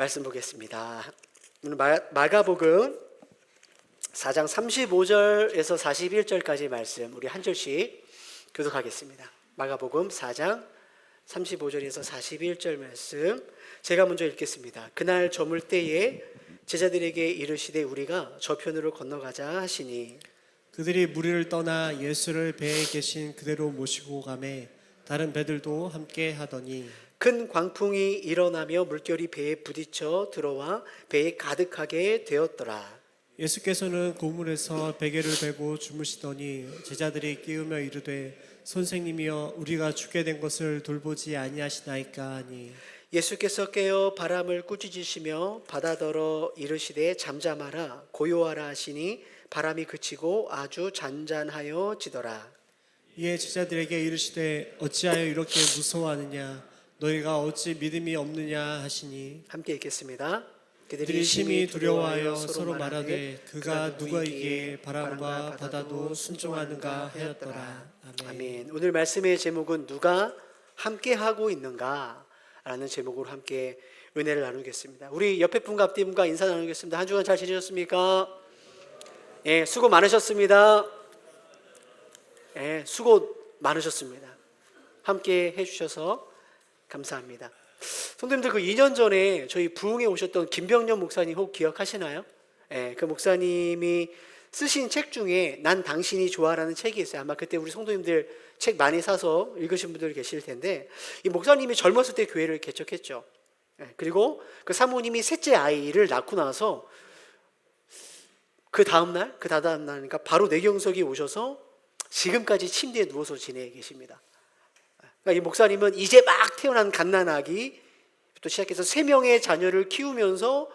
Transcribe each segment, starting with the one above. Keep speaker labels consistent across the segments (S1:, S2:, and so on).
S1: 말씀 보겠습니다. 오늘 마가복음 4장 35절에서 41절까지 말씀 우리 한 절씩 교독하겠습니다. 마가복음 4장 35절에서 41절 말씀 제가 먼저 읽겠습니다. 그날 저물 때에 제자들에게 이르시되 우리가 저편으로 건너가자 하시니
S2: 그들이 무리를 떠나 예수를 배에 계신 그대로 모시고 가매 다른 배들도 함께 하더니
S1: 큰 광풍이 일어나며 물결이 배에 부딪혀 들어와 배에 가득하게 되었더라.
S2: 예수께서는 고물에서 베개를 베고 주무시더니 제자들이 깨우며 이르되 선생님이여 우리가 죽게 된 것을 돌보지 아니하시나이까 하니
S1: 예수께서 깨어 바람을 꾸짖으시며 바다더러 이르시되 잠잠하라 고요하라 하시니 바람이 그치고 아주 잔잔하여 지더라.
S2: 이에 제자들에게 이르시되 어찌하여 이렇게 무서워하느냐 너희가 어찌 믿음이 없느냐 하시니
S1: 함께 읽겠습니다.
S2: 그들이 심히 두려워하여 서로 말하되 그가 누구에게 바람과 바다도 순종하는가 하였더라.
S1: 아멘. 오늘 말씀의 제목은 누가 함께 하고 있는가 라는 제목으로 함께 은혜를 나누겠습니다. 우리 옆에 분과 앞뒤 분과 인사 나누겠습니다. 한 주간 잘 지내셨습니까? 예, 수고 많으셨습니다. 예, 수고 많으셨습니다. 함께 해주셔서 감사합니다. 성도님들 그 2년 전에 저희 부흥에 오셨던 김병년 목사님 혹 기억하시나요? 예, 그 목사님이 쓰신 책 중에 난 당신이 좋아라는 책이 있어요. 아마 그때 우리 성도님들 책 많이 사서 읽으신 분들 계실 텐데 이 목사님이 젊었을 때 교회를 개척했죠. 예, 그리고 그 사모님이 셋째 아이를 낳고 나서 그 다음날 그러니까 바로 뇌경색이 오셔서 지금까지 침대에 누워서 지내 계십니다. 그러니까 이 목사님은 이제 막 태어난 갓난아기부터 시작해서 3명의 자녀를 키우면서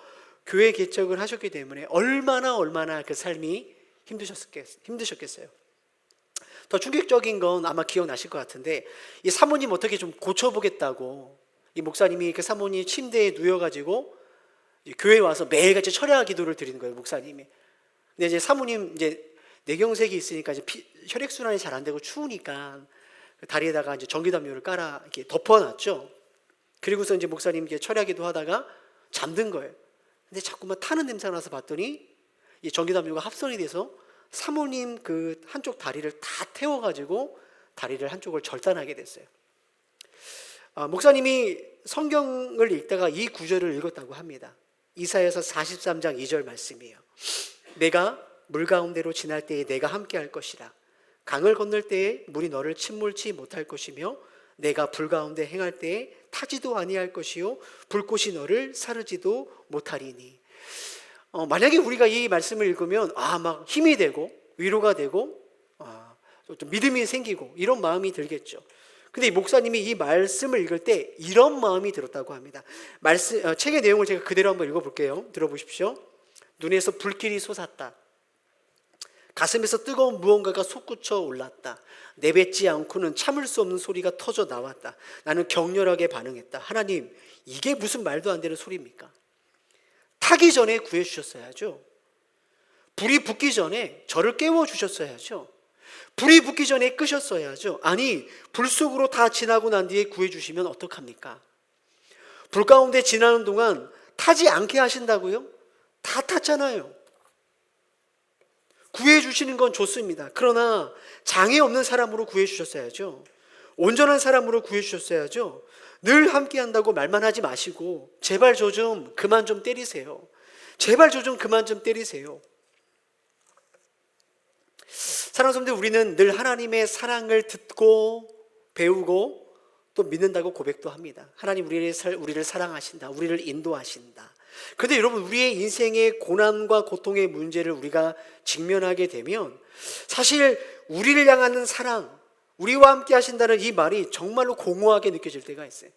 S1: 교회 개척을 하셨기 때문에 얼마나 그 삶이 힘드셨겠어요. 더 충격적인 건 아마 기억나실 것 같은데 이 사모님 어떻게 좀 고쳐보겠다고 이 목사님이 그 사모님 침대에 누워가지고 교회에 와서 매일같이 철야 기도를 드리는 거예요, 목사님이. 근데 이제 사모님 이제 뇌경색이 있으니까 이제 혈액순환이 잘 안 되고 추우니까 다리에다가 이제 전기담요를 깔아 이렇게 덮어놨죠. 그리고서 이제 목사님 이렇게 철야기도 하다가 잠든 거예요. 근데 자꾸만 타는 냄새가 나서 봤더니 이 전기담요가 합선이 돼서 사모님 그 한쪽 다리를 다 태워가지고 다리를 한쪽을 절단하게 됐어요. 목사님이 성경을 읽다가 이 구절을 읽었다고 합니다. 이사야서 43장 2절 말씀이에요. 내가 물 가운데로 지날 때에 내가 함께 할 것이라. 강을 건널 때에 물이 너를 침몰치 못할 것이며 내가 불 가운데 행할 때에 타지도 아니할 것이요 불꽃이 너를 사르지도 못하리니. 만약에 우리가 이 말씀을 읽으면 막 힘이 되고 위로가 되고 좀 믿음이 생기고 이런 마음이 들겠죠. 근데 이 목사님이 이 말씀을 읽을 때 이런 마음이 들었다고 합니다. 책의 내용을 제가 그대로 한번 읽어볼게요. 들어보십시오. 눈에서 불길이 솟았다. 가슴에서 뜨거운 무언가가 솟구쳐 올랐다. 내뱉지 않고는 참을 수 없는 소리가 터져 나왔다. 나는 격렬하게 반응했다. 하나님, 이게 무슨 말도 안 되는 소리입니까? 타기 전에 구해주셨어야죠. 불이 붙기 전에 저를 깨워주셨어야죠. 불이 붙기 전에 끄셨어야죠. 아니, 불 속으로 다 지나고 난 뒤에 구해주시면 어떡합니까? 불 가운데 지나는 동안 타지 않게 하신다고요? 다 탔잖아요. 구해주시는 건 좋습니다. 그러나 장애 없는 사람으로 구해주셨어야죠. 온전한 사람으로 구해주셨어야죠. 늘 함께 한다고 말만 하지 마시고 제발 저 좀 그만 좀 때리세요. 제발 저 좀 그만 좀 때리세요. 사랑하는 성도들, 우리는 늘 하나님의 사랑을 듣고 배우고 또 믿는다고 고백도 합니다. 하나님 우리를 사랑하신다. 우리를 인도하신다. 그런데 여러분, 우리의 인생의 고난과 고통의 문제를 우리가 직면하게 되면 사실 우리를 향하는 사랑, 우리와 함께 하신다는 이 말이 정말로 공허하게 느껴질 때가 있어요.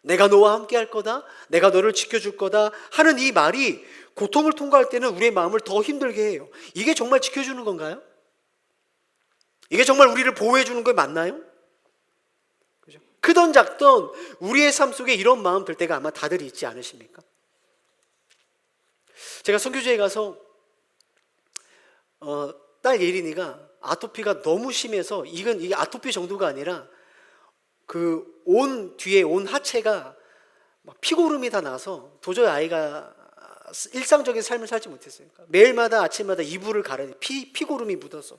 S1: 내가 너와 함께 할 거다, 내가 너를 지켜줄 거다 하는 이 말이 고통을 통과할 때는 우리의 마음을 더 힘들게 해요. 이게 정말 지켜주는 건가요? 이게 정말 우리를 보호해 주는 거 맞나요? 그죠? 크던 작던 우리의 삶 속에 이런 마음 들 때가 아마 다들 있지 않으십니까? 제가 선교지에 가서 딸 예린이가 아토피가 너무 심해서 이게 아토피 정도가 아니라 그 온 뒤에 온 하체가 막 피고름이 다 나서 도저히 아이가 일상적인 삶을 살지 못했어요. 매일마다 아침마다 이불을 갈아야 돼. 피고름이 묻어서.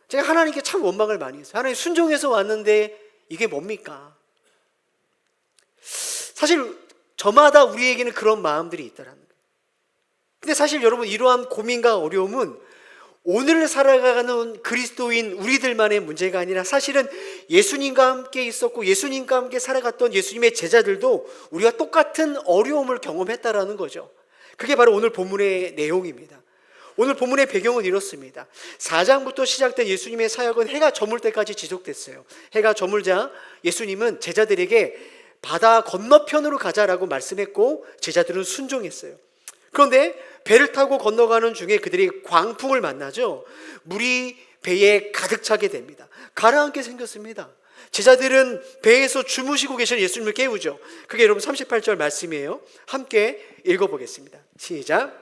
S1: 제가 하나님께 참 원망을 많이 했어요. 하나님 순종해서 왔는데 이게 뭡니까? 사실 저마다 우리에게는 그런 마음들이 있다라는 거예요. 근데 사실 여러분, 이러한 고민과 어려움은 오늘 살아가는 그리스도인 우리들만의 문제가 아니라 사실은 예수님과 함께 있었고 예수님과 함께 살아갔던 예수님의 제자들도 우리가 똑같은 어려움을 경험했다라는 거죠. 그게 바로 오늘 본문의 내용입니다. 오늘 본문의 배경은 이렇습니다. 4장부터 시작된 예수님의 사역은 해가 저물 때까지 지속됐어요. 해가 저물자 예수님은 제자들에게 바다 건너편으로 가자라고 말씀했고 제자들은 순종했어요. 그런데 배를 타고 건너가는 중에 그들이 광풍을 만나죠. 물이 배에 가득 차게 됩니다. 가라앉게 생겼습니다. 제자들은 배에서 주무시고 계시는 예수님을 깨우죠. 그게 여러분 38절 말씀이에요. 함께 읽어보겠습니다. 시작.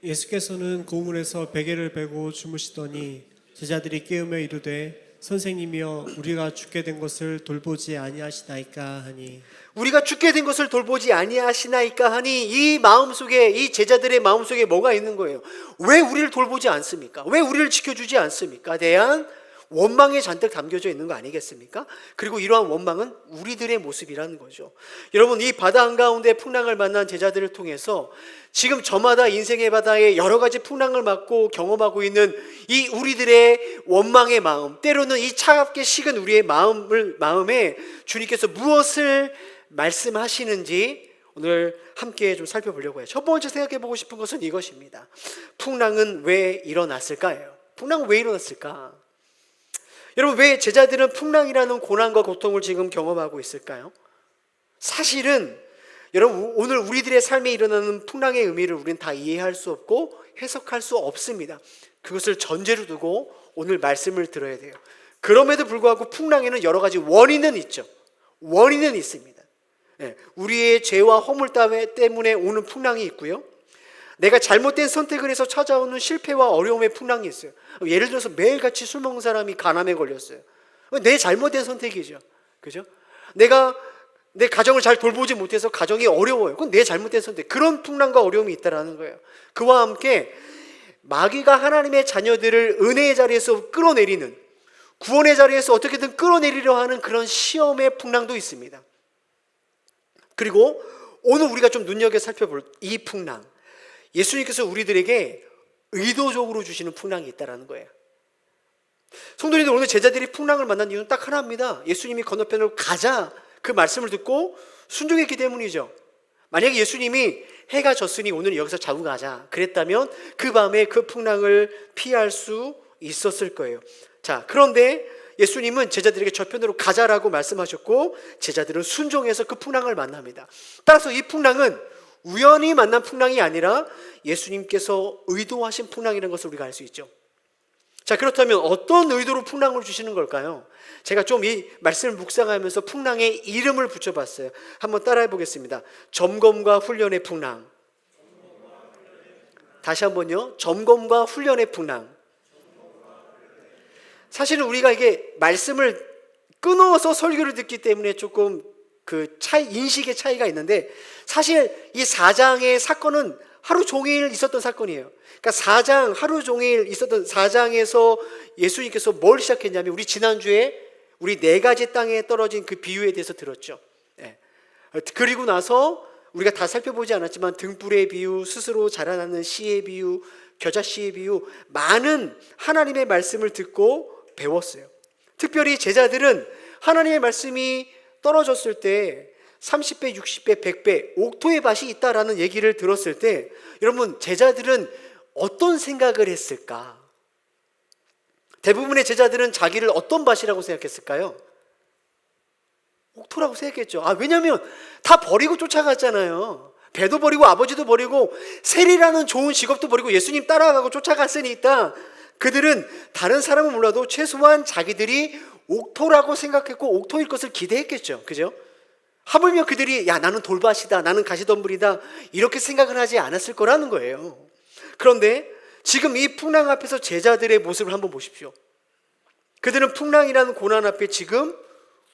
S2: 예수께서는 고물에서 베개를 베고 주무시더니 제자들이 깨우며 이르되 선생님이여 우리가 죽게 된 것을 돌보지 아니하시나이까 하니.
S1: 우리가 죽게 된 것을 돌보지 아니하시나이까 하니, 이 마음속에, 이 제자들의 마음속에 뭐가 있는 거예요? 왜 우리를 돌보지 않습니까? 왜 우리를 지켜주지 않습니까? 대한 원망이 잔뜩 담겨져 있는 거 아니겠습니까? 그리고 이러한 원망은 우리들의 모습이라는 거죠. 여러분, 이 바다 한가운데 풍랑을 만난 제자들을 통해서 지금 저마다 인생의 바다에 여러 가지 풍랑을 맞고 경험하고 있는 이 우리들의 원망의 마음, 때로는 이 차갑게 식은 우리의 마음에 주님께서 무엇을 말씀하시는지 오늘 함께 좀 살펴보려고 해요. 첫 번째 생각해 보고 싶은 것은 이것입니다. 풍랑은 왜 일어났을까요? 풍랑은 왜 일어났을까? 여러분, 왜 제자들은 풍랑이라는 고난과 고통을 지금 경험하고 있을까요? 사실은 여러분, 오늘 우리들의 삶에 일어나는 풍랑의 의미를 우리는 다 이해할 수 없고 해석할 수 없습니다. 그것을 전제로 두고 오늘 말씀을 들어야 돼요. 그럼에도 불구하고 풍랑에는 여러 가지 원인은 있죠. 원인은 있습니다. 우리의 죄와 허물 때문에 오는 풍랑이 있고요, 내가 잘못된 선택을 해서 찾아오는 실패와 어려움의 풍랑이 있어요. 예를 들어서 매일같이 술 먹는 사람이 간암에 걸렸어요. 내 잘못된 선택이죠. 그죠? 내가 내 가정을 잘 돌보지 못해서 가정이 어려워요. 그건 내 잘못된 선택. 그런 풍랑과 어려움이 있다라는 거예요. 그와 함께 마귀가 하나님의 자녀들을 은혜의 자리에서 끌어내리는, 구원의 자리에서 어떻게든 끌어내리려 하는 그런 시험의 풍랑도 있습니다. 그리고 오늘 우리가 좀 눈여겨 살펴볼 이 풍랑, 예수님께서 우리들에게 의도적으로 주시는 풍랑이 있다는 거예요. 성도님들, 오늘 제자들이 풍랑을 만난 이유는 딱 하나입니다. 예수님이 건너편으로 가자, 그 말씀을 듣고 순종했기 때문이죠. 만약에 예수님이 해가 졌으니 오늘 여기서 자고 가자 그랬다면 그 밤에 그 풍랑을 피할 수 있었을 거예요. 자, 그런데 예수님은 제자들에게 저편으로 가자라고 말씀하셨고 제자들은 순종해서 그 풍랑을 만납니다. 따라서 이 풍랑은 우연히 만난 풍랑이 아니라 예수님께서 의도하신 풍랑이라는 것을 우리가 알 수 있죠. 자, 그렇다면 어떤 의도로 풍랑을 주시는 걸까요? 제가 좀 이 말씀을 묵상하면서 풍랑의 이름을 붙여봤어요. 한번 따라해 보겠습니다. 점검과 훈련의 풍랑. 다시 한번요. 점검과 훈련의 풍랑. 사실은 우리가 이게 말씀을 끊어서 설교를 듣기 때문에 조금 인식의 차이가 있는데, 사실 이 4장의 사건은 하루 종일 있었던 사건이에요. 그러니까 4장 하루 종일 있었던 4장에서 예수님께서 뭘 시작했냐면, 우리 지난주에 우리 4가지 땅에 떨어진 그 비유에 대해서 들었죠. 그리고 나서 우리가 다 살펴보지 않았지만 등불의 비유, 스스로 자라나는 씨의 비유, 겨자씨의 비유, 많은 하나님의 말씀을 듣고 배웠어요. 특별히 제자들은 하나님의 말씀이 떨어졌을 때 30배, 60배, 100배, 옥토의 밭이 있다라는 얘기를 들었을 때 여러분, 제자들은 어떤 생각을 했을까? 대부분의 제자들은 자기를 어떤 밭이라고 생각했을까요? 옥토라고 생각했죠. 왜냐하면 다 버리고 쫓아갔잖아요. 배도 버리고 아버지도 버리고 세리라는 좋은 직업도 버리고 예수님 따라가고 쫓아갔으니까 그들은 다른 사람은 몰라도 최소한 자기들이 옥토라고 생각했고 옥토일 것을 기대했겠죠. 그죠? 하물며 그들이 나는 돌밭이다, 나는 가시덤불이다 이렇게 생각을 하지 않았을 거라는 거예요. 그런데 지금 이 풍랑 앞에서 제자들의 모습을 한번 보십시오. 그들은 풍랑이라는 고난 앞에 지금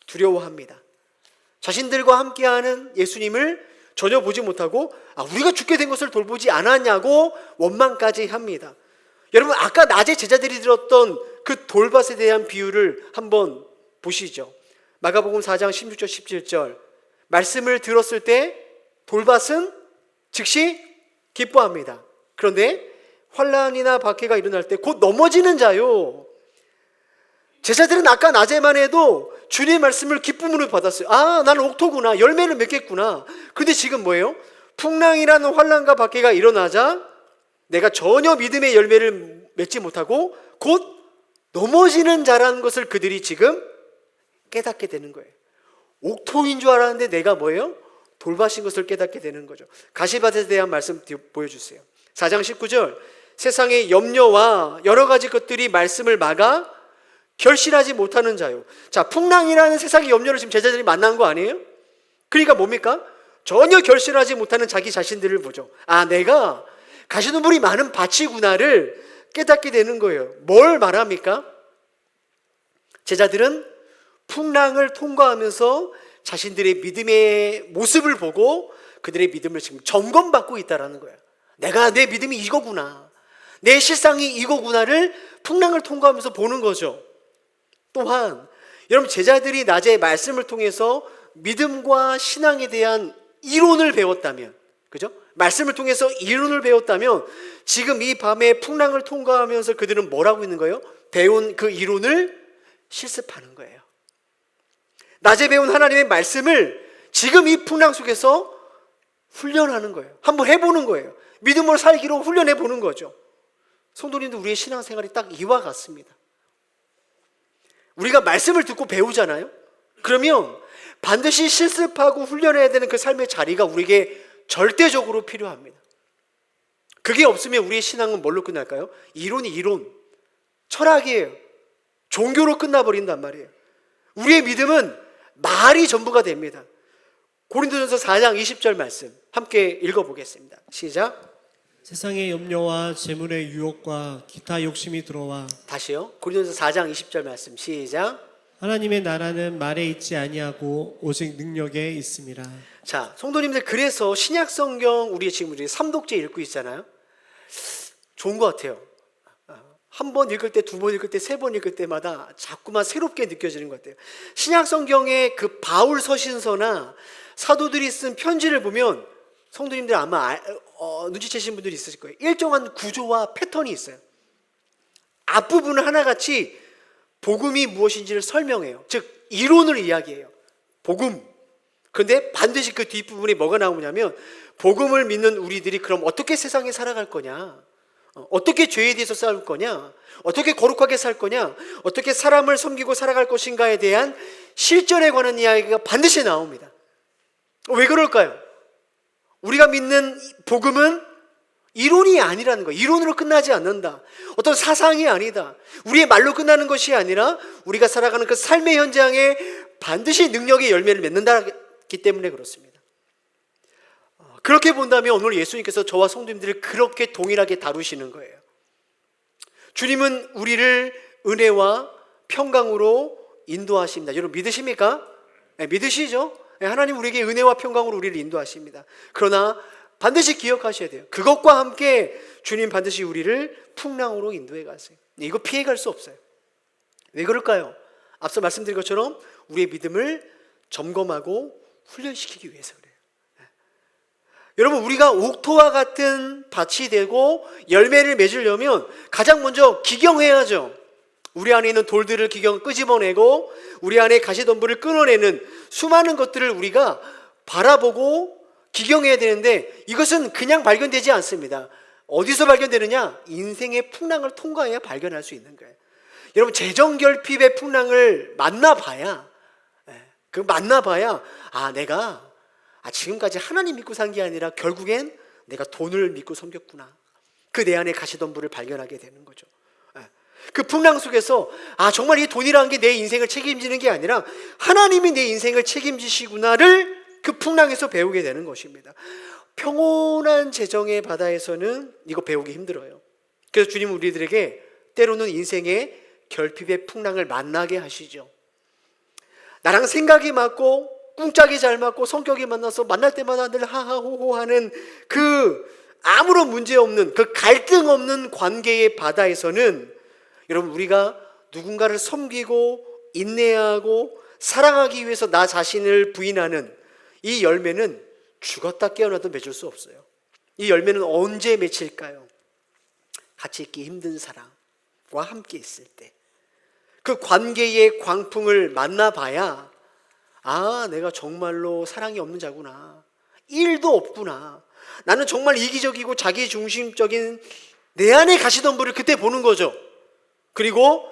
S1: 두려워합니다. 자신들과 함께하는 예수님을 전혀 보지 못하고 우리가 죽게 된 것을 돌보지 않았냐고 원망까지 합니다. 여러분, 아까 낮에 제자들이 들었던 그 돌밭에 대한 비유를 한번 보시죠. 마가복음 4장 16절 17절 말씀을 들었을 때 돌밭은 즉시 기뻐합니다. 그런데 환난이나 박해가 일어날 때 곧 넘어지는 자요. 제자들은 아까 낮에만 해도 주님의 말씀을 기쁨으로 받았어요. 나는 옥토구나, 열매를 맺겠구나. 그런데 지금 뭐예요? 풍랑이라는 환난과 박해가 일어나자 내가 전혀 믿음의 열매를 맺지 못하고 곧 넘어지는 자라는 것을 그들이 지금 깨닫게 되는 거예요. 옥토인 줄 알았는데 내가 뭐예요? 돌밭인 것을 깨닫게 되는 거죠. 가시밭에 대한 말씀 보여주세요. 4장 19절 세상의 염려와 여러 가지 것들이 말씀을 막아 결실하지 못하는 자요. 자, 풍랑이라는 세상의 염려를 지금 제자들이 만난 거 아니에요? 그러니까 뭡니까? 전혀 결실하지 못하는 자기 자신들을 보죠. 내가 가시덤불이 많은 밭이구나를 깨닫게 되는 거예요. 뭘 말합니까? 제자들은 풍랑을 통과하면서 자신들의 믿음의 모습을 보고 그들의 믿음을 지금 점검받고 있다는 거예요. 내 믿음이 이거구나, 내 실상이 이거구나를 풍랑을 통과하면서 보는 거죠. 또한 여러분, 제자들이 낮에 말씀을 통해서 믿음과 신앙에 대한 이론을 배웠다면, 그죠? 말씀을 통해서 이론을 배웠다면 지금 이 밤에 풍랑을 통과하면서 그들은 뭘 하고 있는 거예요? 배운 그 이론을 실습하는 거예요. 낮에 배운 하나님의 말씀을 지금 이 풍랑 속에서 훈련하는 거예요. 한번 해보는 거예요. 믿음으로 살기로 훈련해 보는 거죠. 성도님도 우리의 신앙생활이 딱 이와 같습니다. 우리가 말씀을 듣고 배우잖아요. 그러면 반드시 실습하고 훈련해야 되는 그 삶의 자리가 우리에게 절대적으로 필요합니다. 그게 없으면 우리의 신앙은 뭘로 끝날까요? 이론이 이론, 철학이에요. 종교로 끝나버린단 말이에요. 우리의 믿음은 말이 전부가 됩니다. 고린도전서 4장 20절 말씀 함께 읽어보겠습니다. 시작.
S2: 세상의 염려와 재물의 유혹과 기타 욕심이 들어와.
S1: 다시요. 고린도전서 4장 20절 말씀 시작.
S2: 하나님의 나라는 말에 있지 아니하고 오직 능력에 있음이라.
S1: 자, 성도님들, 그래서 신약 성경 우리 지금 3독째 읽고 있잖아요. 좋은 것 같아요. 한 번 읽을 때, 두 번 읽을 때, 세 번 읽을 때마다 자꾸만 새롭게 느껴지는 것 같아요. 신약 성경의 그 바울 서신서나 사도들이 쓴 편지를 보면 성도님들 아마 눈치채신 분들이 있으실 거예요. 일정한 구조와 패턴이 있어요. 앞부분을 하나같이 복음이 무엇인지를 설명해요. 즉 이론을 이야기해요. 복음. 그런데 반드시 그 뒷부분에 뭐가 나오냐면 복음을 믿는 우리들이 그럼 어떻게 세상에 살아갈 거냐, 어떻게 죄에 대해서 싸울 거냐, 어떻게 거룩하게 살 거냐, 어떻게 사람을 섬기고 살아갈 것인가에 대한 실전에 관한 이야기가 반드시 나옵니다. 왜 그럴까요? 우리가 믿는 복음은 이론이 아니라는 거예요. 이론으로 끝나지 않는다. 어떤 사상이 아니다. 우리의 말로 끝나는 것이 아니라 우리가 살아가는 그 삶의 현장에 반드시 능력의 열매를 맺는다기 때문에 그렇습니다. 그렇게 본다면 오늘 예수님께서 저와 성도님들을 그렇게 동일하게 다루시는 거예요. 주님은 우리를 은혜와 평강으로 인도하십니다. 여러분 믿으십니까? 네, 믿으시죠? 네, 하나님 우리에게 은혜와 평강으로 우리를 인도하십니다. 그러나 반드시 기억하셔야 돼요. 그것과 함께 주님 반드시 우리를 풍랑으로 인도해 가세요. 이거 피해갈 수 없어요. 왜 그럴까요? 앞서 말씀드린 것처럼 우리의 믿음을 점검하고 훈련시키기 위해서 그래요. 여러분, 우리가 옥토와 같은 밭이 되고 열매를 맺으려면 가장 먼저 기경해야죠. 우리 안에 있는 돌들을 끄집어내고 우리 안에 가시덤불을 끊어내는 수많은 것들을 우리가 바라보고 기경해야 되는데 이것은 그냥 발견되지 않습니다. 어디서 발견되느냐? 인생의 풍랑을 통과해야 발견할 수 있는 거예요. 여러분, 재정결핍의 풍랑을 만나봐야 내가 지금까지 하나님 믿고 산 게 아니라 결국엔 내가 돈을 믿고 섬겼구나. 그 내 안에 가시덤불을 발견하게 되는 거죠. 그 풍랑 속에서 정말 이 돈이라는 게 내 인생을 책임지는 게 아니라 하나님이 내 인생을 책임지시구나를 그 풍랑에서 배우게 되는 것입니다. 평온한 재정의 바다에서는 이거 배우기 힘들어요. 그래서 주님은 우리들에게 때로는 인생의 결핍의 풍랑을 만나게 하시죠. 나랑 생각이 맞고 꿍짝이 잘 맞고 성격이 만나서 만날 때마다 늘 하하호호하는 그 아무런 문제 없는 그 갈등 없는 관계의 바다에서는 여러분 우리가 누군가를 섬기고 인내하고 사랑하기 위해서 나 자신을 부인하는 이 열매는 죽었다 깨어나도 맺을 수 없어요. 이 열매는 언제 맺힐까요? 같이 있기 힘든 사람과 함께 있을 때 그 관계의 광풍을 만나봐야 아, 내가 정말로 사랑이 없는 자구나. 일도 없구나. 나는 정말 이기적이고 자기중심적인 내 안의 가시덤불을 그때 보는 거죠. 그리고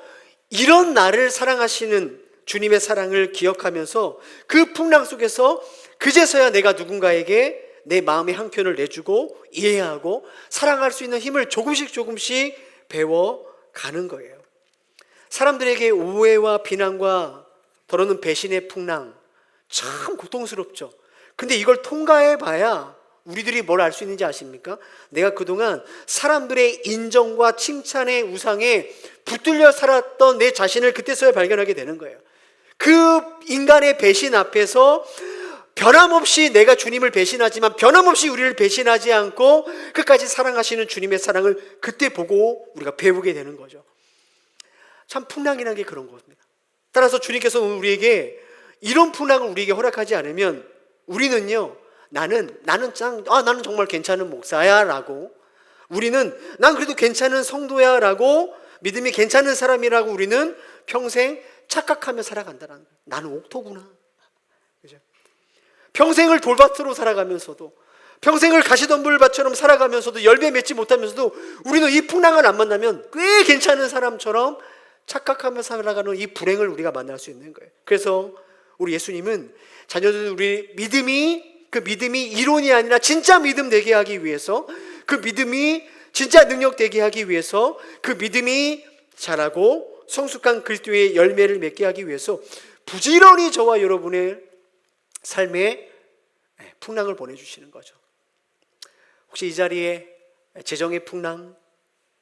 S1: 이런 나를 사랑하시는 주님의 사랑을 기억하면서 그 풍랑 속에서 그제서야 내가 누군가에게 내 마음의 한켠을 내주고 이해하고 사랑할 수 있는 힘을 조금씩 배워가는 거예요. 사람들에게 오해와 비난과 더러는 배신의 풍랑 참 고통스럽죠. 근데 이걸 통과해 봐야 우리들이 뭘 알 수 있는지 아십니까? 내가 그동안 사람들의 인정과 칭찬의 우상에 붙들려 살았던 내 자신을 그때서야 발견하게 되는 거예요. 그 인간의 배신 앞에서 변함없이 내가 주님을 배신하지만 변함없이 우리를 배신하지 않고 끝까지 사랑하시는 주님의 사랑을 그때 보고 우리가 배우게 되는 거죠. 참 풍랑이라는 게 그런 겁니다. 따라서 주님께서 우리에게 이런 풍랑을 우리에게 허락하지 않으면 우리는요, 나는 정말 괜찮은 목사야 라고, 난 그래도 괜찮은 성도야 라고, 믿음이 괜찮은 사람이라고 우리는 평생 착각하며 살아간다는 거예요. 나는 옥토구나. 그죠? 평생을 돌밭으로 살아가면서도, 평생을 가시덤불밭처럼 살아가면서도 열매 맺지 못하면서도 우리는 이 풍랑을 안 만나면 꽤 괜찮은 사람처럼 착각하며 살아가는 이 불행을 우리가 만날 수 있는 거예요. 그래서 우리 예수님은 자녀들 우리 그 믿음이 이론이 아니라 진짜 믿음 되게 하기 위해서, 그 믿음이 진짜 능력 되게 하기 위해서, 그 믿음이 자라고 성숙한 그리스도의 열매를 맺게 하기 위해서 부지런히 저와 여러분의 삶에 풍랑을 보내주시는 거죠. 혹시 이 자리에 재정의 풍랑,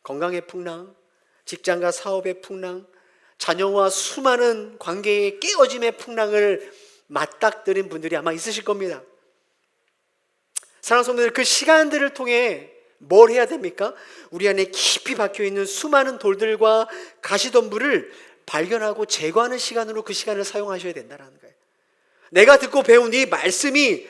S1: 건강의 풍랑, 직장과 사업의 풍랑, 자녀와 수많은 관계의 깨어짐의 풍랑을 맞닥뜨린 분들이 아마 있으실 겁니다. 사랑하는 성도들, 그 시간들을 통해 뭘 해야 됩니까? 우리 안에 깊이 박혀있는 수많은 돌들과 가시덤불을 발견하고 제거하는 시간으로 그 시간을 사용하셔야 된다는 거예요. 내가 듣고 배운 이 말씀이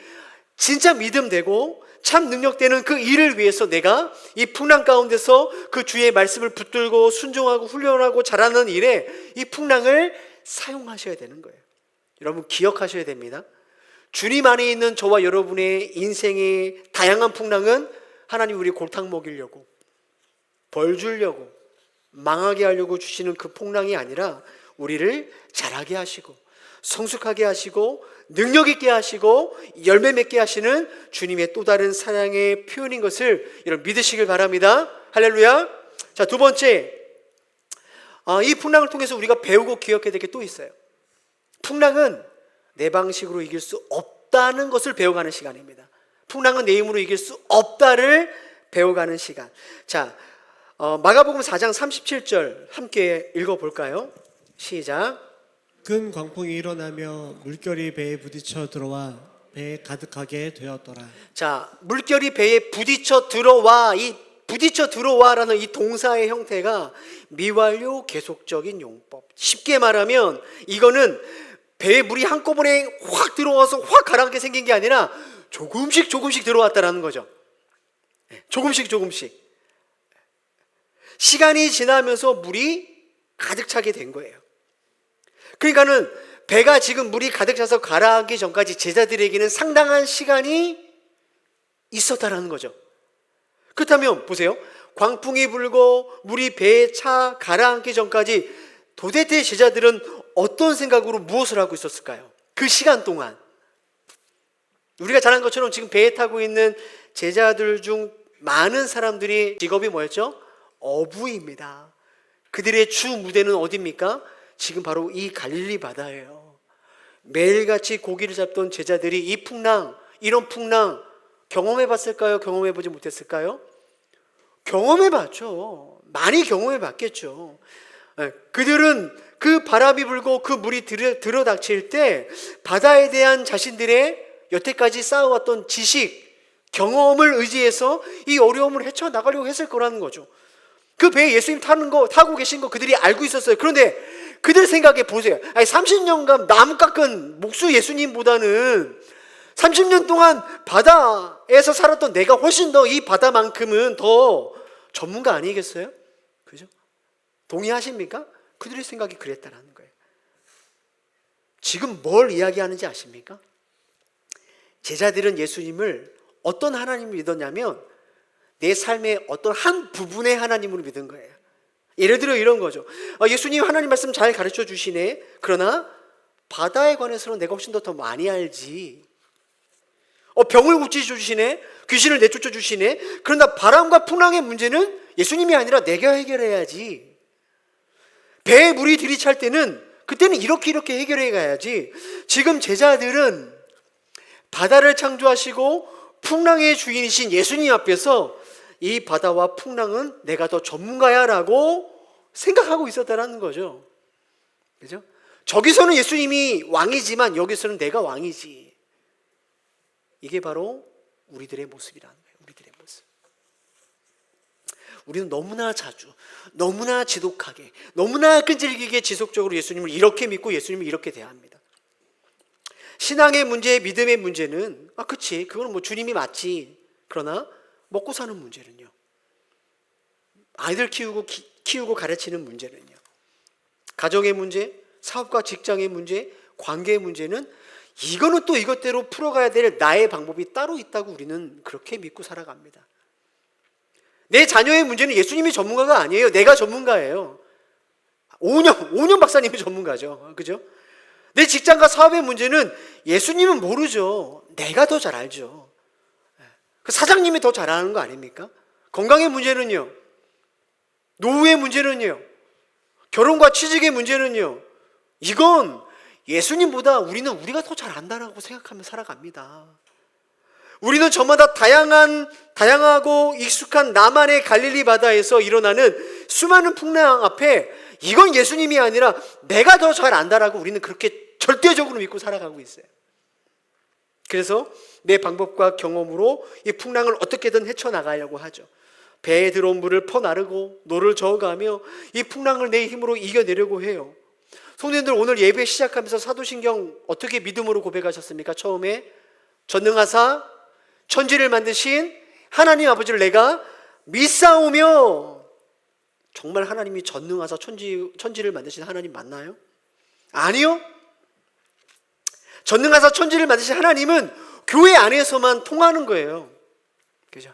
S1: 진짜 믿음되고 참 능력되는 그 일을 위해서 내가 이 풍랑 가운데서 그 주의 말씀을 붙들고 순종하고 훈련하고 자라는 일에 이 풍랑을 사용하셔야 되는 거예요. 여러분 기억하셔야 됩니다. 주님 안에 있는 저와 여러분의 인생의 다양한 풍랑은 하나님 우리 골탕 먹이려고, 벌 주려고, 망하게 하려고 주시는 그 풍랑이 아니라 우리를 자라게 하시고 성숙하게 하시고 능력 있게 하시고 열매 맺게 하시는 주님의 또 다른 사랑의 표현인 것을 여러분 믿으시길 바랍니다. 할렐루야. 자, 두 번째, 이 풍랑을 통해서 우리가 배우고 기억해야 될 게 또 있어요. 풍랑은 내 방식으로 이길 수 없다는 것을 배워가는 시간입니다. 풍랑은 내 힘으로 이길 수 없다를 배워가는 시간. 자, 마가복음 4장 37절 함께 읽어볼까요? 시작.
S2: 큰 광풍이 일어나며 물결이 배에 부딪혀 들어와 배에 가득하게 되었더라.
S1: 자, 물결이 배에 부딪혀 들어와, 이 부딪혀 들어와라는 이 동사의 형태가 미완료 계속적인 용법. 쉽게 말하면 이거는 배에 물이 한꺼번에 확 들어와서 확 가라앉게 생긴 게 아니라 조금씩 들어왔다라는 거죠. 조금씩 시간이 지나면서 물이 가득 차게 된 거예요. 그러니까는 배가 지금 물이 가득 차서 가라앉기 전까지 제자들에게는 상당한 시간이 있었다라는 거죠. 그렇다면 보세요. 광풍이 불고 물이 배에 차 가라앉기 전까지 도대체 제자들은 어떤 생각으로 무엇을 하고 있었을까요? 그 시간 동안 우리가 잘 아는 것처럼 지금 배에 타고 있는 제자들 중 많은 사람들이 직업이 뭐였죠? 어부입니다. 그들의 주 무대는 어디입니까? 지금 바로 이 갈릴리 바다예요. 매일같이 고기를 잡던 제자들이 이 풍랑, 이런 풍랑 경험해 봤을까요? 경험해 보지 못했을까요? 경험해 봤죠. 많이 경험해 봤겠죠. 그들은 그 바람이 불고 그 물이 들어닥칠 때 바다에 대한 자신들의 여태까지 쌓아왔던 지식, 경험을 의지해서 이 어려움을 헤쳐나가려고 했을 거라는 거죠. 그 배에 예수님 타고 계신 거 그들이 알고 있었어요. 그런데 그들 생각해 보세요. 30년간 나무 깎은 목수 예수님보다는 30년 동안 바다에서 살았던 내가 훨씬 더 이 바다만큼은 더 전문가 아니겠어요? 그죠? 동의하십니까? 그들의 생각이 그랬다라는 거예요. 지금 뭘 이야기하는지 아십니까? 제자들은 예수님을 어떤 하나님을 믿었냐면 내 삶의 어떤 한 부분의 하나님으로 믿은 거예요. 예를 들어 이런 거죠. 예수님 하나님 말씀 잘 가르쳐 주시네. 그러나 바다에 관해서는 내가 훨씬 더 많이 알지. 병을 고쳐주시네. 귀신을 내쫓아 주시네. 그러나 바람과 풍랑의 문제는 예수님이 아니라 내가 해결해야지. 배에 물이 들이찰 때는 그때는 이렇게 해결해 가야지. 지금 제자들은 바다를 창조하시고 풍랑의 주인이신 예수님 앞에서 이 바다와 풍랑은 내가 더 전문가야 라고 생각하고 있었다는 거죠. 그죠? 저기서는 예수님이 왕이지만 여기서는 내가 왕이지. 이게 바로 우리들의 모습이라는 거예요. 우리들의 모습. 우리는 너무나 자주, 너무나 지독하게, 너무나 끈질기게 지속적으로 예수님을 이렇게 믿고 예수님을 이렇게 대합니다. 신앙의 문제, 믿음의 문제는 그치, 그건 뭐 주님이 맞지. 그러나 먹고 사는 문제는요, 아이들 키우고 가르치는 문제는요, 가정의 문제, 사업과 직장의 문제, 관계의 문제는 이거는 또 이것대로 풀어가야 될 나의 방법이 따로 있다고 우리는 그렇게 믿고 살아갑니다. 내 자녀의 문제는 예수님이 전문가가 아니에요. 내가 전문가예요. 5년 박사님이 전문가죠. 그죠? 내 직장과 사업의 문제는 예수님은 모르죠. 내가 더 잘 알죠. 그 사장님이 더 잘 아는 거 아닙니까? 건강의 문제는요, 노후의 문제는요, 결혼과 취직의 문제는요, 이건 예수님보다 우리가 더 잘 안다라고 생각하며 살아갑니다. 우리는 저마다 다양하고 익숙한 나만의 갈릴리 바다에서 일어나는 수많은 풍랑 앞에 이건 예수님이 아니라 내가 더 잘 안다라고 우리는 그렇게 절대적으로 믿고 살아가고 있어요. 그래서 내 방법과 경험으로 이 풍랑을 어떻게든 헤쳐나가려고 하죠. 배에 들어온 물을 퍼나르고 노를 저어가며 이 풍랑을 내 힘으로 이겨내려고 해요. 성도님들, 오늘 예배 시작하면서 사도신경 어떻게 믿음으로 고백하셨습니까? 처음에 전능하사 천지를 만드신 하나님 아버지를 내가 믿사오며. 정말 하나님이 전능하사 천지를 만드신 하나님 맞나요? 아니요. 전능하사 천지를 만드신 하나님은 교회 안에서만 통하는 거예요. 그죠?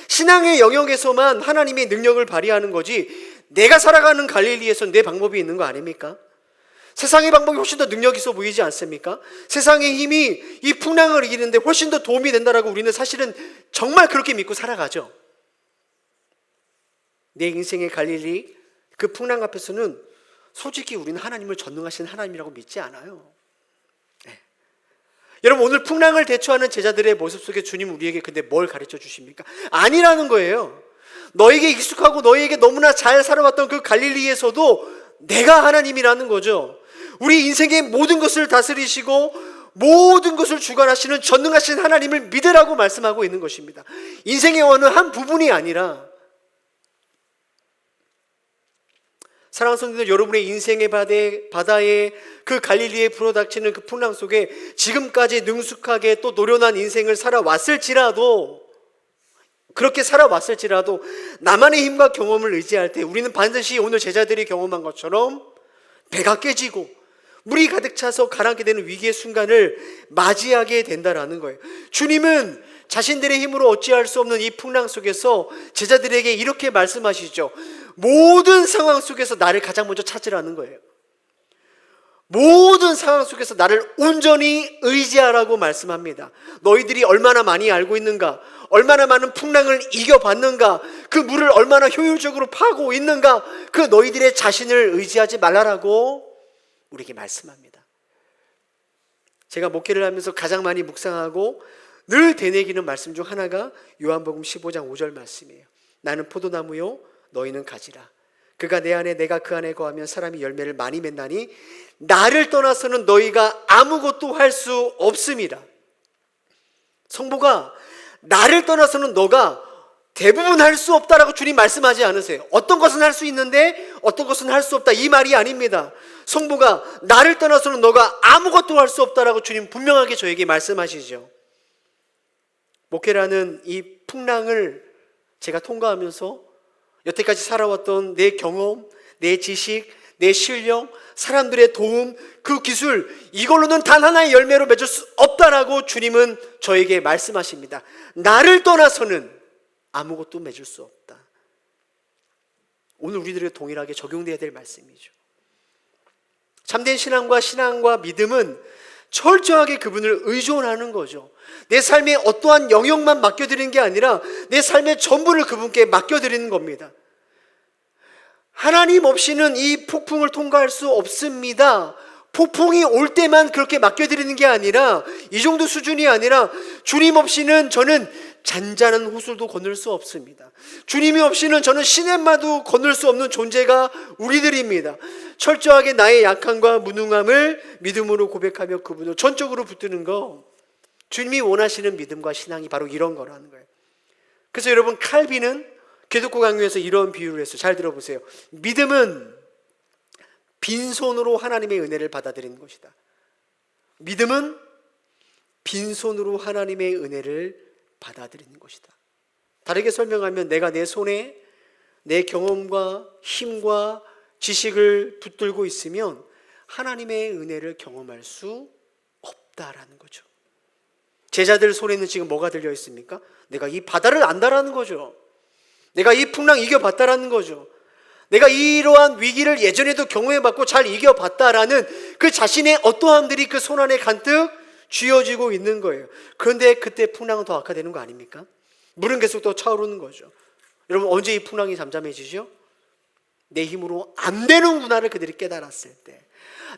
S1: 신앙의 영역에서만 하나님의 능력을 발휘하는 거지, 내가 살아가는 갈릴리에서 내 방법이 있는 거 아닙니까? 세상의 방법이 훨씬 더 능력 있어 보이지 않습니까? 세상의 힘이 이 풍랑을 이기는데 훨씬 더 도움이 된다라고 우리는 사실은 정말 그렇게 믿고 살아가죠. 내 인생의 갈릴리, 그 풍랑 앞에서는 솔직히 우리는 하나님을 전능하신 하나님이라고 믿지 않아요. 네. 여러분, 오늘 풍랑을 대처하는 제자들의 모습 속에 주님 우리에게 근데 뭘 가르쳐 주십니까? 아니라는 거예요. 너에게 익숙하고 너에게 너무나 잘 살아왔던 그 갈릴리에서도 내가 하나님이라는 거죠. 우리 인생의 모든 것을 다스리시고 모든 것을 주관하시는 전능하신 하나님을 믿으라고 말씀하고 있는 것입니다. 인생의 어느 한 부분이 아니라. 사랑하는 성도들, 여러분의 인생의 바다에 그 갈릴리에 불어닥치는 그 풍랑 속에 지금까지 능숙하게 또 노련한 인생을 살아왔을지라도, 그렇게 살아왔을지라도 나만의 힘과 경험을 의지할 때 우리는 반드시 오늘 제자들이 경험한 것처럼 배가 깨지고 물이 가득 차서 가라앉게 되는 위기의 순간을 맞이하게 된다라는 거예요. 주님은 자신들의 힘으로 어찌할 수 없는 이 풍랑 속에서 제자들에게 이렇게 말씀하시죠. 모든 상황 속에서 나를 가장 먼저 찾으라는 거예요. 모든 상황 속에서 나를 온전히 의지하라고 말씀합니다. 너희들이 얼마나 많이 알고 있는가, 얼마나 많은 풍랑을 이겨봤는가, 그 물을 얼마나 효율적으로 파고 있는가, 그 너희들의 자신을 의지하지 말라라고 우리에게 말씀합니다. 제가 목회를 하면서 가장 많이 묵상하고 늘 되새기는 말씀 중 하나가 요한복음 15장 5절 말씀이에요. 나는 포도나무요 너희는 가지라. 그가 내 안에 내가 그 안에 거하면 사람이 열매를 많이 맺나니 나를 떠나서는 너희가 아무것도 할 수 없음이라. 성도가 나를 떠나서는 너가 대부분 할 수 없다라고 주님 말씀하지 않으세요. 어떤 것은 할 수 있는데 어떤 것은 할 수 없다, 이 말이 아닙니다. 성도가 나를 떠나서는 너가 아무것도 할 수 없다라고 주님 분명하게 저에게 말씀하시죠. 목회라는 이 풍랑을 제가 통과하면서 여태까지 살아왔던 내 경험, 내 지식, 내 실력, 사람들의 도움, 그 기술, 이걸로는 단 하나의 열매로 맺을 수 없다라고 주님은 저에게 말씀하십니다. 나를 떠나서는 아무것도 맺을 수 없다. 오늘 우리들에게 동일하게 적용되어야 될 말씀이죠. 참된 신앙과 믿음은 철저하게 그분을 의존하는 거죠. 내 삶의 어떠한 영역만 맡겨드리는 게 아니라 내 삶의 전부를 그분께 맡겨드리는 겁니다. 하나님 없이는 이 폭풍을 통과할 수 없습니다. 폭풍이 올 때만 그렇게 맡겨드리는 게 아니라, 이 정도 수준이 아니라 주님 없이는 저는 잔잔한 호수도 건널 수 없습니다. 주님이 없이는 저는 시냇마도 건널 수 없는 존재가 우리들입니다. 철저하게 나의 약함과 무능함을 믿음으로 고백하며 그분을 전적으로 붙드는 거, 주님이 원하시는 믿음과 신앙이 바로 이런 거라는 거예요. 그래서 여러분, 칼빈은 기독교 강요에서 이런 비유를 했어요. 잘 들어보세요. 믿음은 빈손으로 하나님의 은혜를 받아들이는 것이다. 믿음은 빈손으로 하나님의 은혜를 받아들이는 것이다. 다르게 설명하면 내가 내 손에 내 경험과 힘과 지식을 붙들고 있으면 하나님의 은혜를 경험할 수 없다라는 거죠. 제자들 손에는 지금 뭐가 들려 있습니까? 내가 이 바다를 안다라는 거죠. 내가 이 풍랑 이겨봤다라는 거죠. 내가 이러한 위기를 예전에도 경험해봤고 잘 이겨봤다라는 그 자신의 어떠함들이 그 손 안에 간뜩 쥐어지고 있는 거예요. 그런데 그때 풍랑은 더 악화되는 거 아닙니까? 물은 계속 더 차오르는 거죠. 여러분, 언제 이 풍랑이 잠잠해지죠? 내 힘으로 안 되는구나를 그들이 깨달았을 때,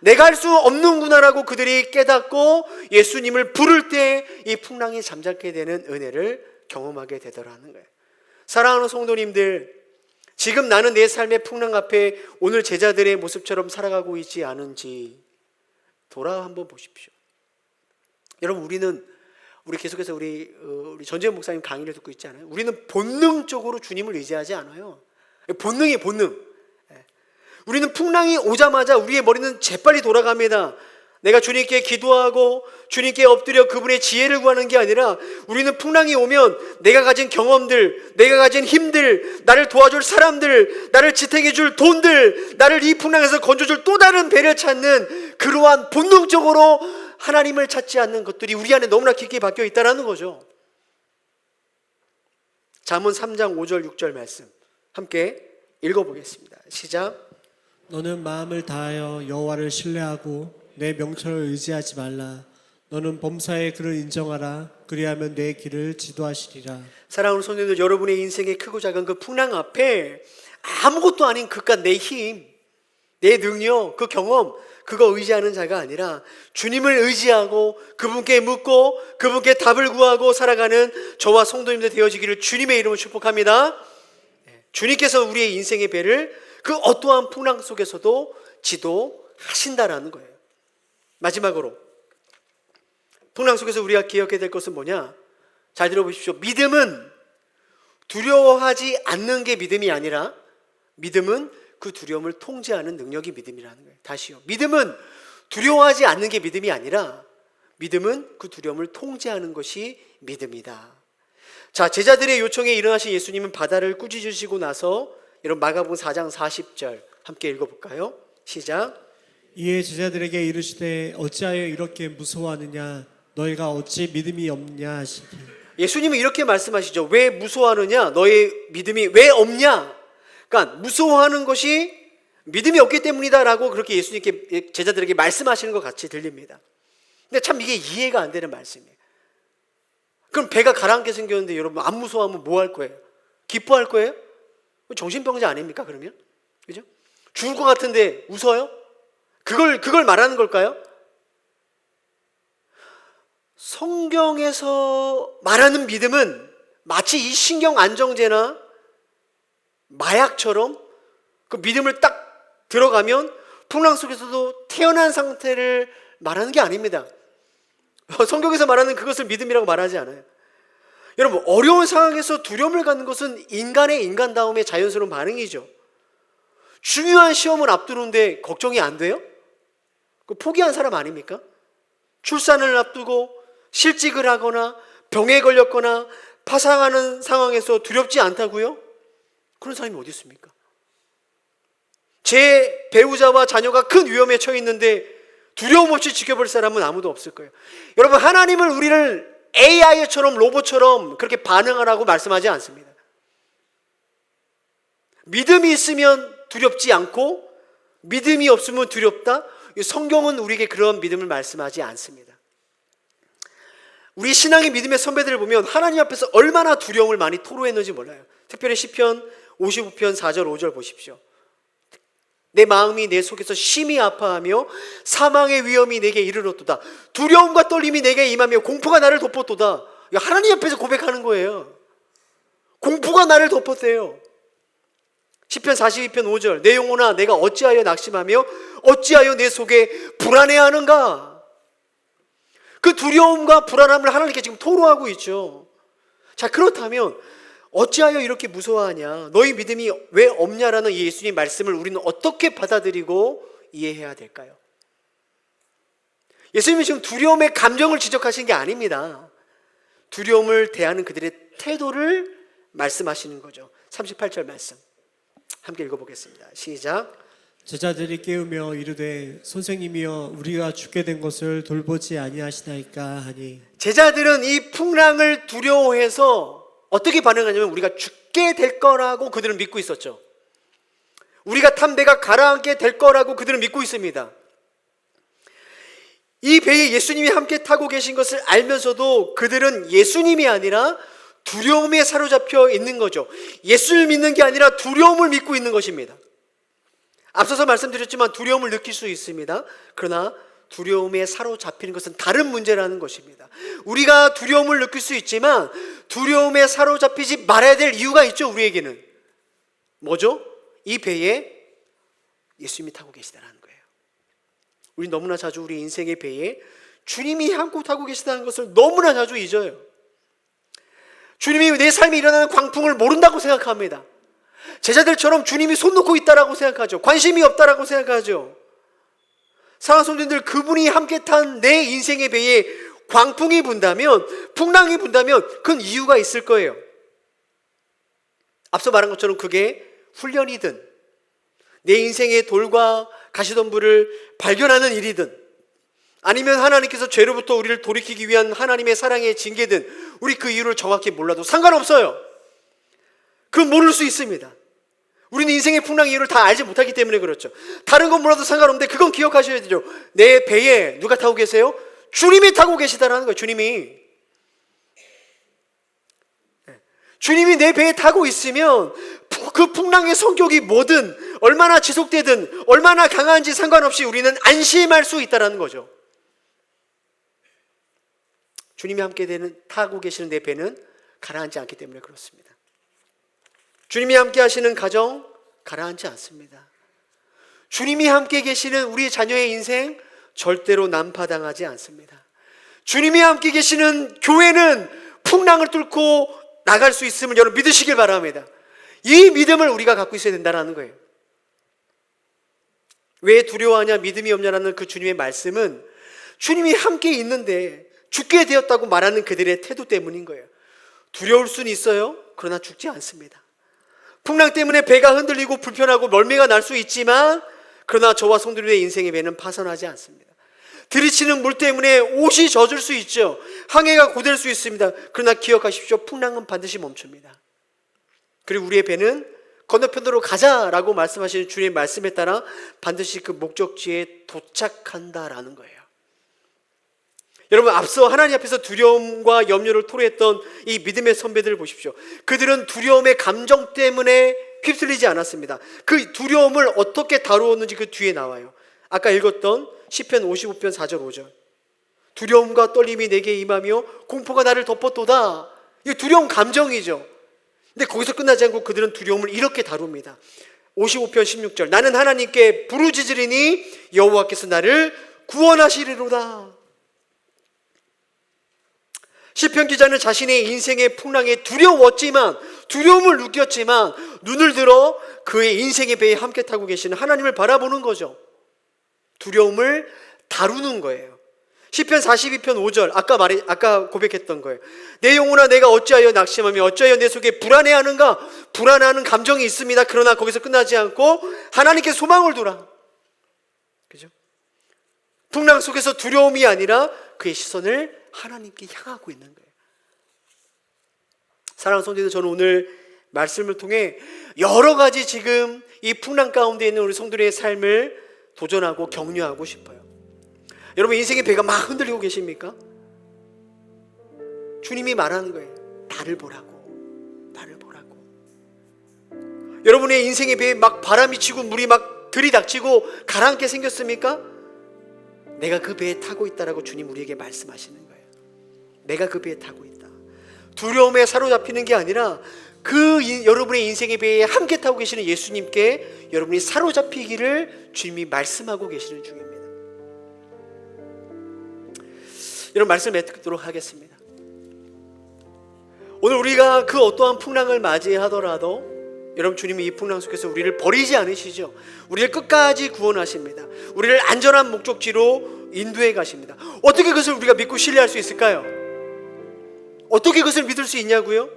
S1: 내가 할 수 없는구나라고 그들이 깨닫고 예수님을 부를 때 이 풍랑이 잠잠게 되는 은혜를 경험하게 되더라는 거예요. 사랑하는 성도님들, 지금 나는 내 삶의 풍랑 앞에 오늘 제자들의 모습처럼 살아가고 있지 않은지 돌아 한번 보십시오. 여러분, 우리 계속해서 우리 전재현 목사님 강의를 듣고 있지 않아요? 우리는 본능적으로 주님을 의지하지 않아요. 본능이에요, 본능. 우리는 풍랑이 오자마자 우리의 머리는 재빨리 돌아갑니다. 내가 주님께 기도하고 주님께 엎드려 그분의 지혜를 구하는 게 아니라, 우리는 풍랑이 오면 내가 가진 경험들, 내가 가진 힘들, 나를 도와줄 사람들, 나를 지탱해줄 돈들, 나를 이 풍랑에서 건져줄 또 다른 배를 찾는 그러한 본능적으로 하나님을 찾지 않는 것들이 우리 안에 너무나 깊게 박혀 있다는 거죠. 잠언 3장 5절 6절 말씀 함께 읽어보겠습니다. 시작.
S2: 너는 마음을 다하여 여호와를 신뢰하고 내 명철을 의지하지 말라. 너는 범사에 그를 인정하라. 그리하면 내 길을 지도하시리라.
S1: 사랑하는 성도님들, 여러분의 인생의 크고 작은 그 풍랑 앞에 아무것도 아닌 그깟 내 힘, 내 능력, 그 경험, 그거 의지하는 자가 아니라 주님을 의지하고 그분께 묻고 그분께 답을 구하고 살아가는 저와 성도님들 되어지기를 주님의 이름으로 축복합니다. 주님께서 우리의 인생의 배를 그 어떠한 풍랑 속에서도 지도하신다라는 거예요. 마지막으로, 풍랑 속에서 우리가 기억해야 될 것은 뭐냐? 잘 들어보십시오. 믿음은 두려워하지 않는 게 믿음이 아니라, 믿음은 그 두려움을 통제하는 능력이 믿음이라는 거예요. 다시요. 믿음은 두려워하지 않는 게 믿음이 아니라, 믿음은 그 두려움을 통제하는 것이 믿음이다. 자, 제자들의 요청에 일어나신 예수님은 바다를 꾸짖으시고 나서 여러분, 마가복음 4장 40절 함께 읽어볼까요? 시작.
S2: 이에 제자들에게 이르시되 어찌하여 이렇게 무서워하느냐? 너희가 어찌 믿음이 없냐 하시니.
S1: 예수님은 이렇게 말씀하시죠. 왜 무서워하느냐? 너의 믿음이 왜 없냐? 그러니까 무서워하는 것이 믿음이 없기 때문이다라고 그렇게 예수님께 제자들에게 말씀하시는 것 같이 들립니다. 근데 참 이게 이해가 안 되는 말씀이에요. 그럼 배가 가라앉게 생겼는데 여러분, 안 무서워하면 뭐 할 거예요? 기뻐할 거예요? 정신병자 아닙니까 그러면? 그죠? 죽을 것 같은데 웃어요? 그걸 말하는 걸까요? 성경에서 말하는 믿음은 마치 이 신경 안정제나 마약처럼 그 믿음을 딱 들어가면 풍랑 속에서도 태어난 상태를 말하는 게 아닙니다. 성경에서 말하는 그것을 믿음이라고 말하지 않아요. 여러분, 어려운 상황에서 두려움을 갖는 것은 인간의 인간다움의 자연스러운 반응이죠. 중요한 시험을 앞두는데 걱정이 안 돼요? 그 포기한 사람 아닙니까? 출산을 앞두고 실직을 하거나 병에 걸렸거나 파상하는 상황에서 두렵지 않다고요? 그런 사람이 어디 있습니까? 제 배우자와 자녀가 큰 위험에 처해 있는데 두려움 없이 지켜볼 사람은 아무도 없을 거예요. 여러분, 하나님을 우리를 AI처럼 로봇처럼 그렇게 반응하라고 말씀하지 않습니다. 믿음이 있으면 두렵지 않고 믿음이 없으면 두렵다? 성경은 우리에게 그런 믿음을 말씀하지 않습니다. 우리 신앙의 믿음의 선배들을 보면 하나님 앞에서 얼마나 두려움을 많이 토로했는지 몰라요. 특별히 시편 55편 4절 5절 보십시오. 내 마음이 내 속에서 심히 아파하며 사망의 위험이 내게 이르렀도다. 두려움과 떨림이 내게 임하며 공포가 나를 덮었도다. 하나님 앞에서 고백하는 거예요. 공포가 나를 덮었대요. 시편 42편 5절 내 영혼아 내가 어찌하여 낙심하며 어찌하여 내 속에 불안해하는가. 그 두려움과 불안함을 하나님께 지금 토로하고 있죠. 자, 그렇다면 어찌하여 이렇게 무서워하냐, 너희 믿음이 왜 없냐라는 이 예수님 말씀을 우리는 어떻게 받아들이고 이해해야 될까요? 예수님이 지금 두려움의 감정을 지적하시는 게 아닙니다. 두려움을 대하는 그들의 태도를 말씀하시는 거죠. 38절 말씀 함께 읽어보겠습니다. 시작.
S2: 제자들이 깨우며 이르되 선생님이여 우리가 죽게 된 것을 돌보지 아니하시나이까 하니. 제자들은
S1: 이 풍랑을 두려워해서 어떻게 반응하냐면 우리가 죽게 될 거라고 그들은 믿고 있었죠. 우리가 탄 배가 가라앉게 될 거라고 그들은 믿고 있습니다. 이 배에 예수님이 함께 타고 계신 것을 알면서도 그들은 예수님이 아니라 두려움에 사로잡혀 있는 거죠. 예수를 믿는 게 아니라 두려움을 믿고 있는 것입니다. 앞서서 말씀드렸지만 두려움을 느낄 수 있습니다. 그러나 두려움에 사로잡히는 것은 다른 문제라는 것입니다. 우리가 두려움을 느낄 수 있지만 두려움에 사로잡히지 말아야 될 이유가 있죠. 우리에게는 뭐죠? 이 배에 예수님이 타고 계시다는 거예요. 우리 너무나 자주 우리 인생의 배에 주님이 함께 타고 계시다는 것을 너무나 자주 잊어요. 주님이 내 삶에 일어나는 광풍을 모른다고 생각합니다. 제자들처럼 주님이 손 놓고 있다라고 생각하죠. 관심이 없다라고 생각하죠. 사랑하는 성도님들, 그분이 함께 탄 내 인생의 배에 광풍이 분다면, 풍랑이 분다면 그건 이유가 있을 거예요. 앞서 말한 것처럼 그게 훈련이든 내 인생의 돌과 가시덤불을 발견하는 일이든 아니면 하나님께서 죄로부터 우리를 돌이키기 위한 하나님의 사랑의 징계든 우리 그 이유를 정확히 몰라도 상관없어요. 그건 모를 수 있습니다. 우리는 인생의 풍랑 이유를 다 알지 못하기 때문에 그렇죠. 다른 건 몰라도 상관없는데 그건 기억하셔야 되죠. 내 배에 누가 타고 계세요? 주님이 타고 계시다라는 거예요. 주님이 내 배에 타고 있으면 그 풍랑의 성격이 뭐든 얼마나 지속되든 얼마나 강한지 상관없이 우리는 안심할 수 있다는 거죠. 주님이 함께 타고 계시는 내 배는 가라앉지 않기 때문에 그렇습니다. 주님이 함께 하시는 가정 가라앉지 않습니다. 주님이 함께 계시는 우리 자녀의 인생 절대로 난파당하지 않습니다. 주님이 함께 계시는 교회는 풍랑을 뚫고 나갈 수 있음을 여러분 믿으시길 바랍니다. 이 믿음을 우리가 갖고 있어야 된다는 거예요. 왜 두려워하냐, 믿음이 없냐라는 그 주님의 말씀은 주님이 함께 있는데 죽게 되었다고 말하는 그들의 태도 때문인 거예요. 두려울 수는 있어요. 그러나 죽지 않습니다. 풍랑 때문에 배가 흔들리고 불편하고 멀미가 날 수 있지만 그러나 저와 성도님의 인생의 배는 파산하지 않습니다. 들이치는 물 때문에 옷이 젖을 수 있죠. 항해가 고될 수 있습니다. 그러나 기억하십시오. 풍랑은 반드시 멈춥니다. 그리고 우리의 배는 건너편으로 가자라고 말씀하시는 주님의 말씀에 따라 반드시 그 목적지에 도착한다라는 거예요. 여러분, 앞서 하나님 앞에서 두려움과 염려를 토로했던 이 믿음의 선배들을 보십시오. 그들은 두려움의 감정 때문에 휩쓸리지 않았습니다. 그 두려움을 어떻게 다루었는지 그 뒤에 나와요. 아까 읽었던 시편 55편 4절 5절 두려움과 떨림이 내게 임하며 공포가 나를 덮었도다. 이게 두려운 감정이죠. 근데 거기서 끝나지 않고 그들은 두려움을 이렇게 다룹니다. 55편 16절 나는 하나님께 부르짖으리니 여호와께서 나를 구원하시리로다. 시편 기자는 자신의 인생의 풍랑에 두려움을 느꼈지만 눈을 들어 그의 인생의 배에 함께 타고 계시는 하나님을 바라보는 거죠. 두려움을 다루는 거예요. 시편 42편 5절 아까 고백했던 거예요. 내 영혼아 내가 어찌하여 낙심하며 어찌하여 내 속에 불안해하는가. 불안해하는 감정이 있습니다. 그러나 거기서 끝나지 않고 하나님께 소망을 두라. 그죠? 풍랑 속에서 두려움이 아니라 그의 시선을 하나님께 향하고 있는 거예요. 사랑하는 성도들, 저는 오늘 말씀을 통해 여러 가지 지금 이 풍랑 가운데 있는 우리 성도들의 삶을 도전하고 격려하고 싶어요. 여러분 인생의 배가 막 흔들리고 계십니까? 주님이 말하는 거예요. 나를 보라고. 여러분의 인생의 배에 막 바람이 치고 물이 막 들이닥치고 가라앉게 생겼습니까? 내가 그 배에 타고 있다라고 주님 우리에게 말씀하시는 거예요. 내가 그 배에 타고 있다. 두려움에 사로잡히는 게 아니라 여러분의 인생의 배에 함께 타고 계시는 예수님께 여러분이 사로잡히기를 주님이 말씀하고 계시는 중입니다. 여러분 말씀을 맺도록 하겠습니다. 오늘 우리가 그 어떠한 풍랑을 맞이하더라도 여러분 주님이 이 풍랑 속에서 우리를 버리지 않으시죠. 우리를 끝까지 구원하십니다. 우리를 안전한 목적지로 인도해 가십니다. 어떻게 그것을 우리가 믿고 신뢰할 수 있을까요? 어떻게 그것을 믿을 수 있냐고요?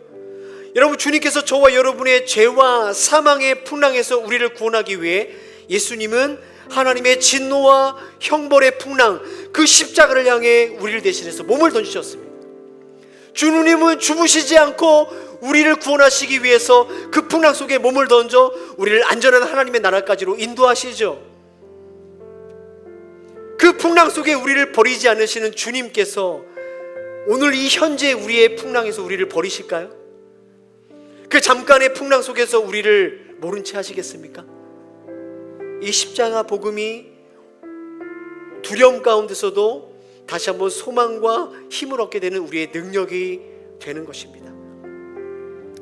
S1: 여러분 주님께서 저와 여러분의 죄와 사망의 풍랑에서 우리를 구원하기 위해 예수님은 하나님의 진노와 형벌의 풍랑 그 십자가를 향해 우리를 대신해서 몸을 던지셨습니다. 주님은 주무시지 않고 우리를 구원하시기 위해서 그 풍랑 속에 몸을 던져 우리를 안전한 하나님의 나라까지로 인도하시죠. 그 풍랑 속에 우리를 버리지 않으시는 주님께서 오늘 이 현재 우리의 풍랑에서 우리를 버리실까요? 그 잠깐의 풍랑 속에서 우리를 모른 채 하시겠습니까? 이 십자가 복음이 두려움 가운데서도 다시 한번 소망과 힘을 얻게 되는 우리의 능력이 되는 것입니다.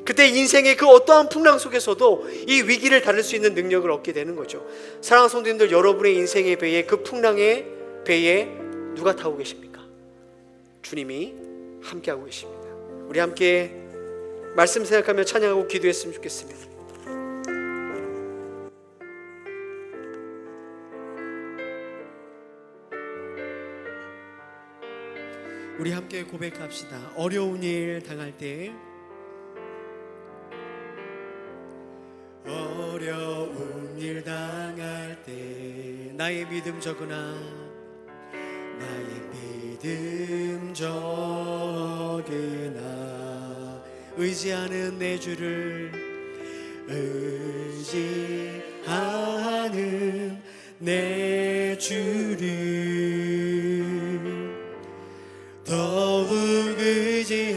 S1: 그때 인생의 그 어떠한 풍랑 속에서도 이 위기를 다룰 수 있는 능력을 얻게 되는 거죠. 사랑하는 성도님들, 여러분의 인생의 배에 그 풍랑의 배에 누가 타고 계십니까? 주님이 함께하고 계십니다. 우리 함께 말씀 생각하며 찬양하고 기도했으면 좋겠습니다.
S2: 우리 함께 고백합시다. 어려운 일 당할 때 어려운 일 당할 때 나의 믿음 적으나 의지하는 내 주를 의지하는 내 주를 더욱 의지합니다.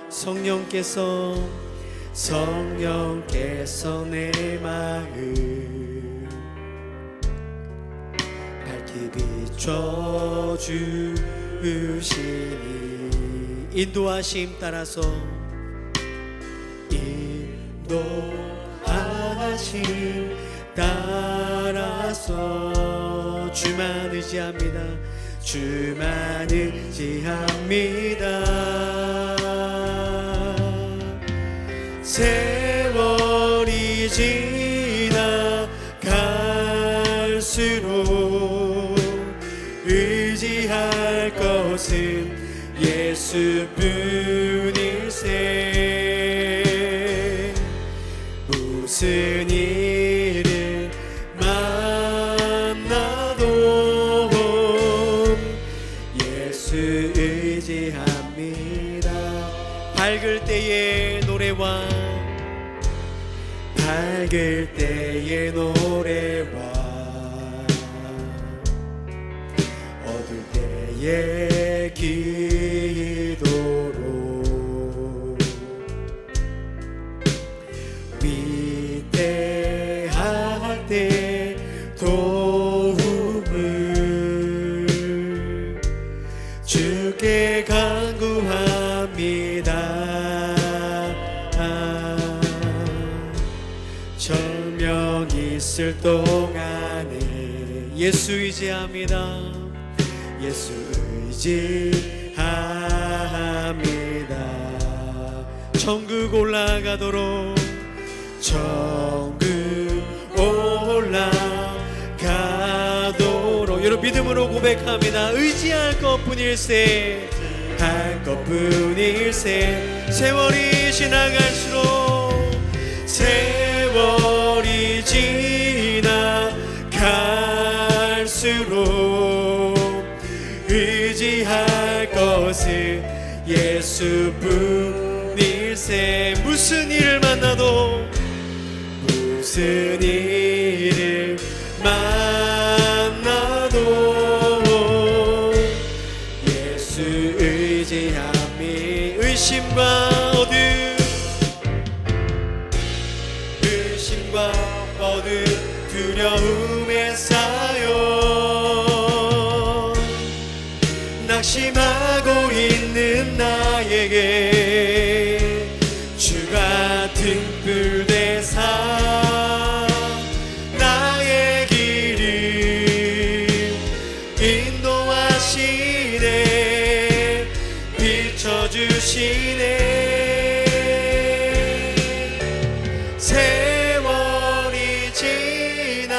S2: 성령께서 내 마음 밝히 비춰주시니 인도하심 따라서 주만 의지합니다. 세월이 지나갈수록 의지할 것은 예수뿐일세. 무슨 일을 만나도 예수 의지합니다. 밝을 때의 노래와 어두울 때의 기도로 위대할 때 도움을 주께 간구합니다. 있을 동안에 예수 의지합니다. 예수 의지합니다. 천국 올라가도록 천국 올라가도록 여러분 믿음으로 고백합니다. 의지할 것뿐일세 할 것뿐일세. 세월이 지나갈수록 세월이 지나갈수록 의지할 것은 예수뿐일세. 무슨 일을 만나도 무슨 일을 만나도 예수 의지함이 의심과 어둠 두려움에 쌓여 낙심하고 있는 나에게 주가 등불대사 나의 길을 인도하시네 비춰주시네. 세월이 지나갈수록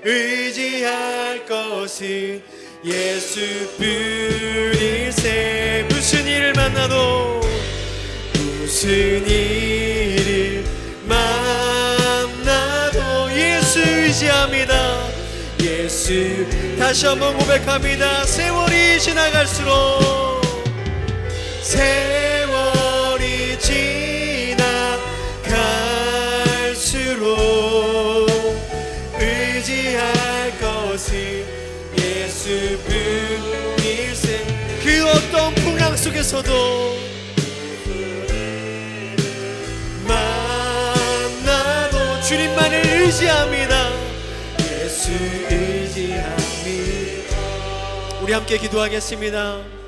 S2: 의지할 것은 예수뿐일세. 무슨 일을 만나도 무슨 일을 만나도 예수 의지합니다. 예수. 다시 한번 고백합니다. 세월이 지나갈수록 세월이 지나갈수록 의지할 것은 예수뿐일세. 그 어떤 풍랑 속에서도 만나도 주님만을 의지합니다. 예수 의지합니다. 우리 함께 기도하겠습니다.